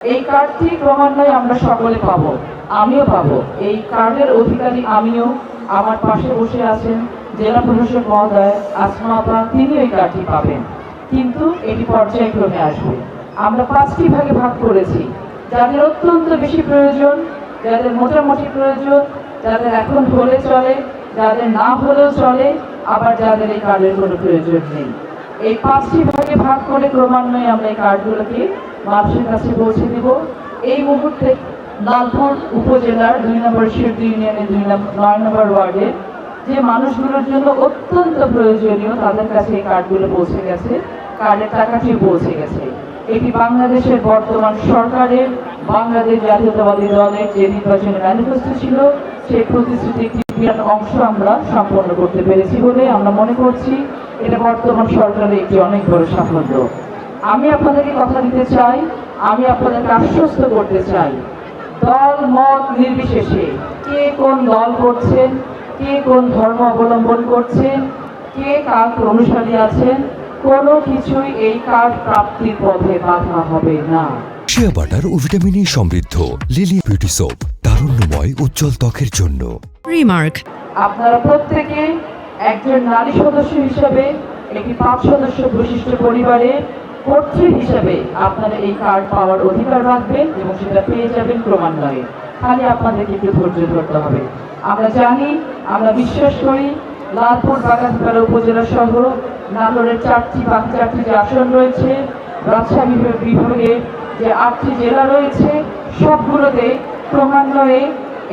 এই কার্ডটি ক্রমান্বয়ে আমরা সকলে পাবো, আমিও পাবো। এই কার্ডের অধিকারী আমিও। আমার পাশে বসে আছেন জেলা প্রশাসক মহোদয় আসমা আপা, তিনি এই কার্ডটি পাবেন, কিন্তু এটি পর্যায়ক্রমে আসবে। আমরা 5টি ভাগে ভাগ করেছি। যাদের অত্যন্ত বেশি প্রয়োজন, যাদের মোটামুটি প্রয়োজন, যাদের এখন হলে চলে, যাদের না হলেও চলে, আবার যাদের এই কার্ডের কোনো প্রয়োজন নেই। এই 5টি ভাগে ভাগ করে ক্রমান্বয়ে আমরা এই কার্ডগুলোকে মানুষের কাছে পৌঁছে দিব। এই মুহূর্তে লালপুর উপজেলার 2 নম্বর শিরদি ইউনিয়নের 9 নম্বর ওয়ার্ডের যে মানুষগুলোর জন্য অত্যন্ত প্রয়োজনীয়, তাদের কাছে এই কার্ডগুলো পৌঁছে গেছে, কার্ডের টাকাটিও পৌঁছে গেছে। এটি বাংলাদেশের বর্তমান সরকারের, বাংলাদেশ জাতীয়তাবাদী দলের যে নির্বাচনী ম্যানিফেস্টো ছিল, সেই প্রতিশ্রুতি একটি বিরাট অংশ আমরা সম্পন্ন করতে পেরেছি বলে আমরা মনে করছি। এটা বর্তমান সরকারের একটি অনেক বড় সাফল্য। আমি আপনাদেরকে কথা দিতে চাই, আমি আপনাদেরকে আশ্বস্ত করতে চাই, দল মত নির্বিশেষে কে কোন দল করছেন, কে কোন ধর্ম অবলম্বন করছেন, কে কার অনুসারী আছেন, কোনো কিছুই এই কার্ড প্রাপ্তির পথে বাধা হবে না। শিয়া বাটার ও ভিটামিন সমৃদ্ধ লিলি বিউটি সোপ, তারুণ্যময় উজ্জ্বল ত্বকের জন্য। রিমার্ক, আপনারা প্রত্যেকে একজন নারী সদস্য হিসেবে একটি 5 সদস্য বিশিষ্ট পরিবারে কর্ত্রী হিসেবে আপনারা এই কার্ড পাওয়ার অধিকার রাখবেন এবং সেটা পেয়ে যাবেন ক্রমান্বয়ে। খালি আপনাদেরকে একটু ধৈর্য ধরতে হবে। আমরা জানি, আমরা বিশ্বাস করি, লালপুর বাগাতিপাড়া উপজেলা সহ নাটোরের 4টি যে আসন রয়েছে, রাজশাহী বিভাগে যে 8টি জেলা রয়েছে, সবগুলোতে ক্রমান্বয়ে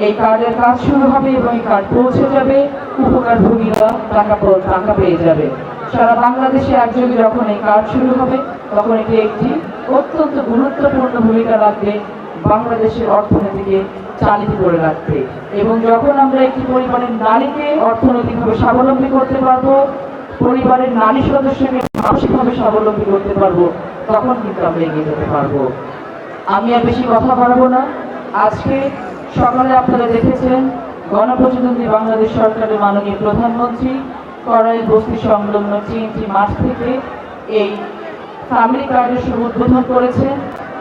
এই কার্ডের কাজ শুরু হবে এবং এই কার্ড পৌঁছে যাবে, উপকারভোগীরা টাকা পেয়ে যাবে। সারা বাংলাদেশে একযোগে যখন এই কার্ড শুরু হবে, তখন এটি একটি অত্যন্ত গুরুত্বপূর্ণ ভূমিকা রাখবে বাংলাদেশের অর্থনীতিকে চালিত করে রাখবে। এবং যখন আমরা একটি পরিবারের নারীকে অর্থনৈতিকভাবে স্বাবলম্বী করতে পারবো, পরিবারের নারী সদস্যকে মানসিকভাবে স্বাবলম্বী করতে পারবো, তখন কিন্তু আমরা এগিয়ে যেতে পারবো। আমি আর বেশি কথা বাড়াবো না। আজকে সকালে আপনারা দেখেছেন গণপ্রজাতন্ত্রী বাংলাদেশ সরকারের মাননীয় প্রধানমন্ত্রী কড়াই বস্তি সংলগ্ন TNT মাঠ থেকে এই ফ্যামিলি কার্ডের শুভ উদ্বোধন করেছেন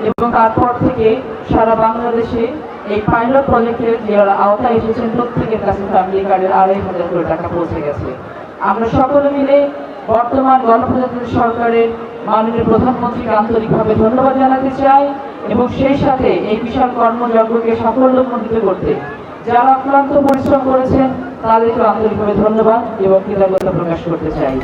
এবং তারপর থেকে সারা বাংলাদেশে এই পাইলট প্রজেক্টের যারা আওতায় এসেছেন প্রত্যেকের কাছে ফ্যামিলি কার্ডের 2,500 করে টাকা পৌঁছে গেছে। আমরা সকলে মিলে বর্তমান গণপ্রজাতন্ত্রী সরকারের মাননীয় প্রধানমন্ত্রীকে আন্তরিকভাবে ধন্যবাদ জানাতে চাই এবং সেই সাথে এই বিশাল কর্মযজ্ঞকে সাফল্যমণ্ডিত করতে যারা অক্লান্ত পরিশ্রম করেছেন তাদেরকে আন্তরিকভাবে ধন্যবাদ এবং কৃতজ্ঞতা প্রকাশ করতে চাই।